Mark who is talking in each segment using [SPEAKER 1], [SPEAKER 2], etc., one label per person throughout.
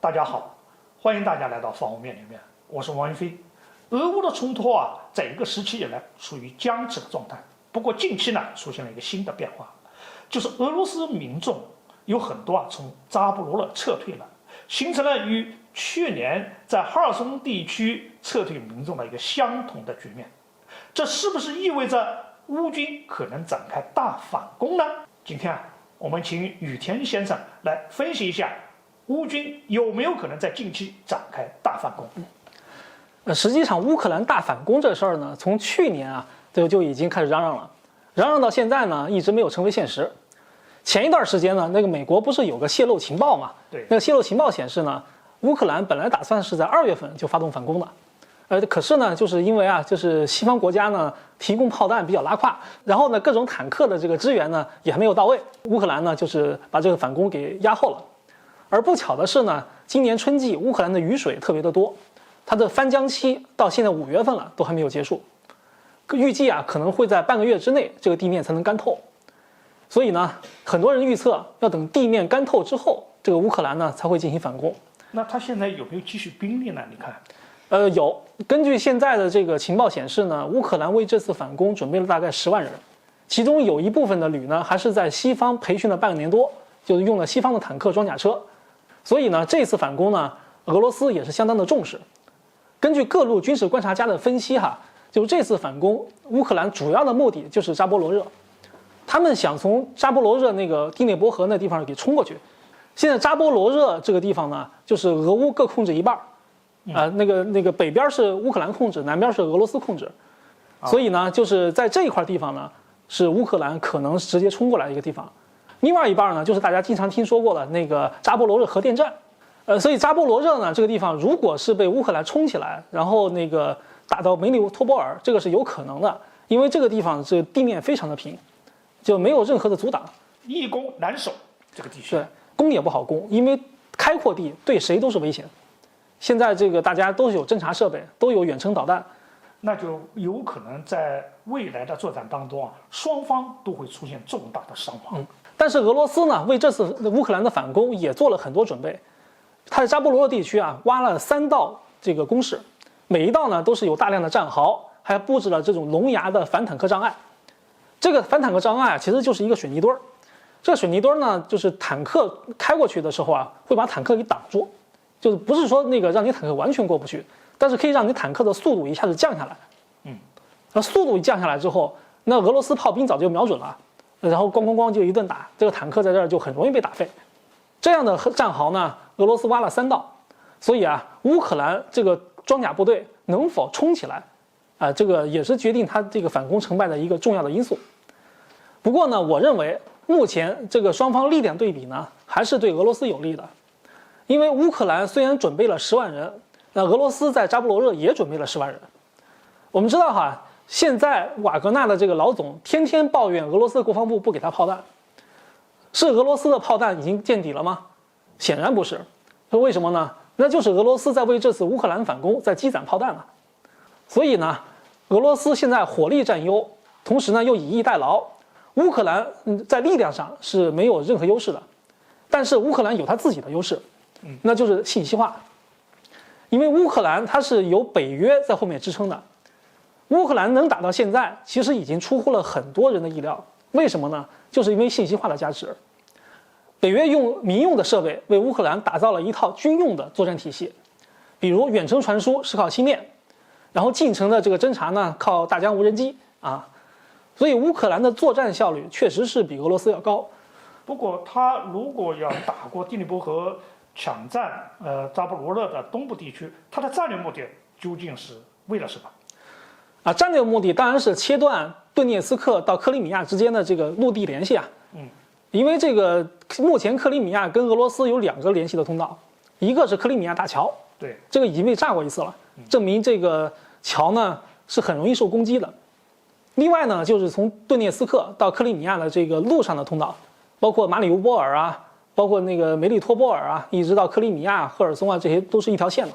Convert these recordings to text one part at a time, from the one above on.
[SPEAKER 1] 大家好，欢迎大家来到防务面对面，我是王云飞。俄乌的冲突在一个时期以来处于僵持的状态。不过近期呢，出现了一个新的变化，就是俄罗斯民众有很多从扎波罗热撤退了，形成了与去年在哈尔松地区撤退民众的一个相同的局面。这是不是意味着乌军可能展开大反攻呢？今天我们请羽田先生来分析一下乌军有没有可能在近期展开大反攻。
[SPEAKER 2] 实际上乌克兰大反攻这事儿呢，从去年就已经开始嚷嚷了，嚷嚷到现在呢，一直没有成为现实。前一段时间呢，那个美国不是有个泄露情报嘛？
[SPEAKER 1] 对，
[SPEAKER 2] 那个泄露情报显示呢，乌克兰本来打算是在2月份就发动反攻的，可是呢，就是因为就是西方国家呢提供炮弹比较拉胯，然后呢各种坦克的这个支援呢也还没有到位，乌克兰呢就是把这个反攻给压后了。而不巧的是呢，今年春季乌克兰的雨水特别的多，它的翻江期到现在5月份了都还没有结束，预计可能会在半个月之内这个地面才能干透。所以呢，很多人预测要等地面干透之后，这个乌克兰呢才会进行反攻。
[SPEAKER 1] 那他现在有没有继续兵力呢？你看，
[SPEAKER 2] 有。根据现在的这个情报显示呢，乌克兰为这次反攻准备了大概10万人，其中有一部分的旅呢还是在西方培训了半年多，就是用了西方的坦克装甲车。所以呢，这次反攻呢，俄罗斯也是相当的重视。根据各路军事观察家的分析就是这次反攻，乌克兰主要的目的就是扎波罗热，他们想从扎波罗热那个第聂伯河那地方给冲过去。现在扎波罗热这个地方呢，就是俄乌各控制一半，那个北边是乌克兰控制，南边是俄罗斯控制，所以呢，就是在这一块地方呢，是乌克兰可能直接冲过来的一个地方。另外一半呢，就是大家经常听说过的那个扎波罗热核电站，所以扎波罗热呢这个地方，如果是被乌克兰冲起来，然后那个打到梅里托波尔，这个是有可能的，因为这个地方这地面非常的平，就没有任何的阻挡，
[SPEAKER 1] 易攻难守这个地区。
[SPEAKER 2] 对，攻也不好攻，因为开阔地对谁都是危险。现在这个大家都有侦察设备，都有远程导弹，
[SPEAKER 1] 那就有可能在未来的作战当中双方都会出现重大的伤亡。
[SPEAKER 2] 但是俄罗斯呢，为这次乌克兰的反攻也做了很多准备。他在扎波罗热地区挖了3道这个工事，每一道呢都是有大量的战壕，还布置了这种龙牙的反坦克障碍。这个反坦克障碍其实就是一个水泥墩儿，这个水泥墩儿呢，就是坦克开过去的时候会把坦克给挡住，就是不是说那个让你坦克完全过不去，但是可以让你坦克的速度一下子降下来。那速度一降下来之后，那俄罗斯炮兵早就瞄准了。然后咣咣咣就一顿打，这个坦克在这儿就很容易被打废。这样的战壕呢，俄罗斯挖了3道，所以乌克兰这个装甲部队能否冲起来，这个也是决定他这个反攻成败的一个重要的因素。不过呢，我认为目前这个双方力量对比呢，还是对俄罗斯有利的，因为乌克兰虽然准备了10万人，那俄罗斯在扎波罗热也准备了10万人。我们知道现在瓦格纳的这个老总天天抱怨俄罗斯国防部不给他炮弹，是俄罗斯的炮弹已经见底了吗？显然不是。为什么呢？那就是俄罗斯在为这次乌克兰反攻在积攒炮弹了。所以呢，俄罗斯现在火力占优，同时呢又以逸待劳。乌克兰在力量上是没有任何优势的，但是乌克兰有他自己的优势，那就是信息化。因为乌克兰它是有北约在后面支撑的。乌克兰能打到现在，其实已经出乎了很多人的意料。为什么呢？就是因为信息化的加持。北约用民用的设备为乌克兰打造了一套军用的作战体系，比如远程传输是靠星链，然后近程的这个侦察呢靠大疆无人机所以乌克兰的作战效率确实是比俄罗斯要高。
[SPEAKER 1] 不过他如果要打过第聂伯河，抢占扎波罗热的东部地区，他的战略目的究竟是为了什么？
[SPEAKER 2] 战略目的当然是切断顿涅茨克到克里米亚之间的这个陆地联系因为这个目前克里米亚跟俄罗斯有2个联系的通道，一个是克里米亚大桥，
[SPEAKER 1] 对，
[SPEAKER 2] 这个已经被炸过一次了，证明这个桥呢是很容易受攻击的。另外呢，就是从顿涅茨克到克里米亚的这个路上的通道，包括马里乌波尔包括那个梅里托波尔一直到克里米亚、赫尔松这些都是一条线的。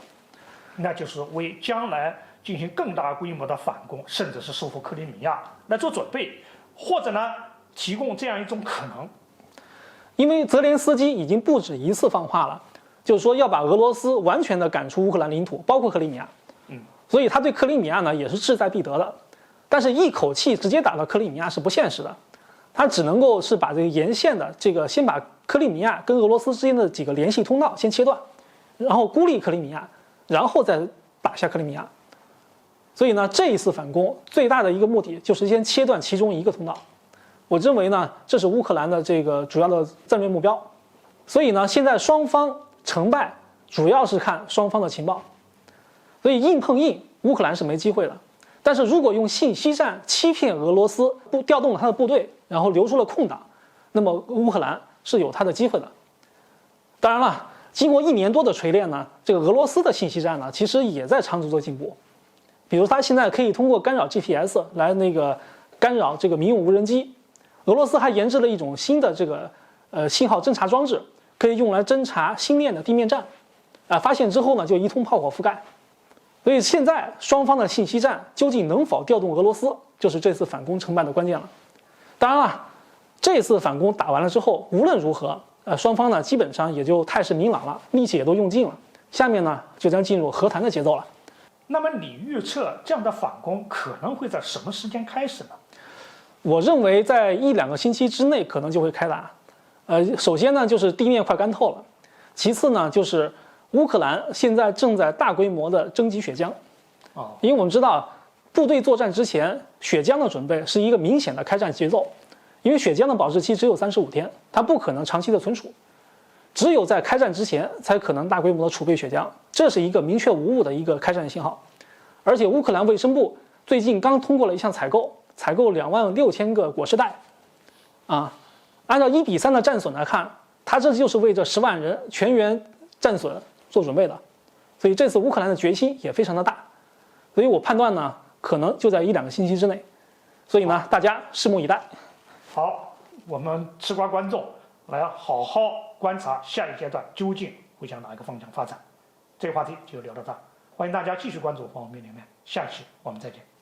[SPEAKER 1] 那就是为将来进行更大规模的反攻，甚至是收复克里米亚来做准备，或者呢提供这样一种可能。
[SPEAKER 2] 因为泽连斯基已经不止一次放话了，就是说要把俄罗斯完全的赶出乌克兰领土，包括克里米亚。所以他对克里米亚呢也是志在必得的，但是一口气直接打到克里米亚是不现实的，他只能够是把这个沿线的先把克里米亚跟俄罗斯之间的几个联系通道先切断，然后孤立克里米亚，然后再打下克里米亚。所以呢，这一次反攻最大的一个目的就是先切断其中一个通道。我认为呢，这是乌克兰的这个主要的战略目标。所以呢，现在双方成败主要是看双方的情报。所以硬碰硬，乌克兰是没机会的。但是如果用信息战欺骗俄罗斯，调动了他的部队，然后留出了空档，那么乌克兰是有他的机会的。当然了，经过1年多的锤炼呢，这个俄罗斯的信息战呢，其实也在长足的进步。比如他现在可以通过干扰 GPS 来干扰这个民用无人机。俄罗斯还研制了一种新的信号侦察装置，可以用来侦察星链的地面站，发现之后呢就一通炮火覆盖。所以现在双方的信息战究竟能否调动俄罗斯，就是这次反攻成败的关键了。当然了，这次反攻打完了之后，无论如何，双方呢基本上也就态势明朗了，力气也都用尽了。下面呢就将进入和谈的节奏了。
[SPEAKER 1] 那么你预测这样的反攻可能会在什么时间开始呢？
[SPEAKER 2] 我认为在1-2个星期之内可能就会开打。首先呢就是地面快干透了，其次呢就是乌克兰现在正在大规模的征集血浆。因为我们知道部队作战之前，血浆的准备是一个明显的开战节奏。因为血浆的保质期只有35天，它不可能长期的存储，只有在开战之前才可能大规模的储备血浆，这是一个明确无误的一个开战信号。而且乌克兰卫生部最近刚通过了一项采购26000个果实袋，按照1:3的战损来看，它这就是为这10万人全员战损做准备的。所以这次乌克兰的决心也非常的大，所以我判断呢，可能就在1-2个星期之内。所以呢，大家拭目以待。
[SPEAKER 1] 好，我们吃瓜观众来好好观察下一阶段究竟会向哪一个方向发展。这个话题就聊到这儿，欢迎大家继续关注方方面面面，下期我们再见。